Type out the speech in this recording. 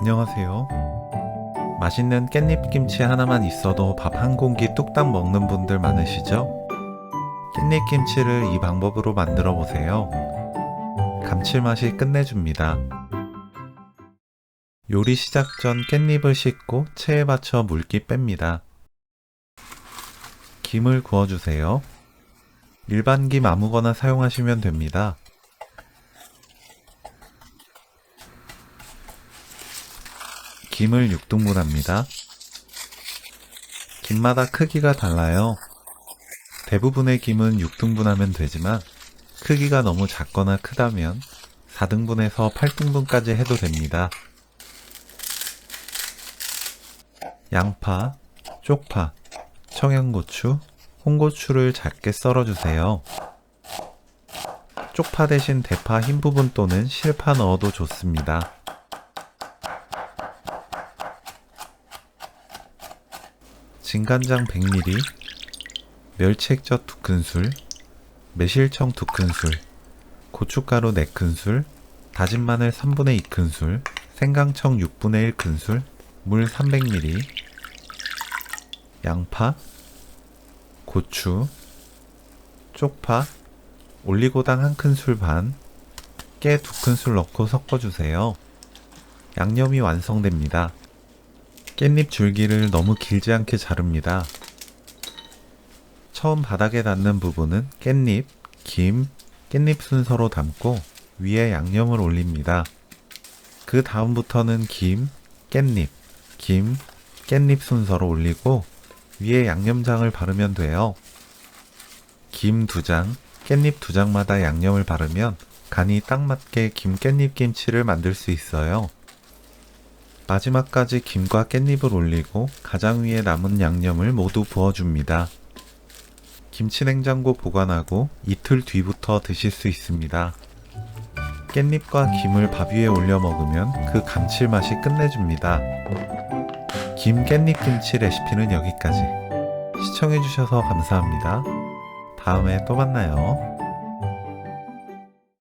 안녕하세요. 맛있는 깻잎김치 하나만 있어도 밥 한 공기 뚝딱 먹는 분들 많으시죠? 깻잎김치를 이 방법으로 만들어 보세요. 감칠맛이 끝내줍니다. 요리 시작 전 깻잎을 씻고 체에 받쳐 물기 뺍니다. 김을 구워주세요. 일반 김 아무거나 사용하시면 됩니다. 김을 6등분합니다. 김마다 크기가 달라요. 대부분의 김은 6등분하면 되지만 크기가 너무 작거나 크다면 4등분에서 8등분까지 해도 됩니다. 양파, 쪽파, 청양고추, 홍고추를 작게 썰어주세요. 쪽파 대신 대파 흰 부분 또는 실파 넣어도 좋습니다. 진간장 100ml, 멸치액젓 2큰술, 매실청 2큰술, 고춧가루 4큰술, 다진 마늘 3분의 2큰술, 생강청 6분의 1큰술, 물 300ml, 양파, 고추, 쪽파, 올리고당 1큰술 반, 깨 2큰술 넣고 섞어주세요. 양념이 완성됩니다. 깻잎 줄기를 너무 길지 않게 자릅니다. 처음 바닥에 닿는 부분은 깻잎, 김, 깻잎 순서로 담고 위에 양념을 올립니다. 그 다음부터는 김, 깻잎, 김, 깻잎 순서로 올리고 위에 양념장을 바르면 돼요. 김 2장, 깻잎 2장마다 양념을 바르면 간이 딱 맞게 김 깻잎 김치를 만들 수 있어요. 마지막까지 김과 깻잎을 올리고 가장 위에 남은 양념을 모두 부어줍니다. 김치 냉장고 보관하고 이틀 뒤부터 드실 수 있습니다. 깻잎과 김을 밥 위에 올려 먹으면 그 감칠맛이 끝내줍니다. 김 깻잎 김치 레시피는 여기까지. 시청해주셔서 감사합니다. 다음에 또 만나요.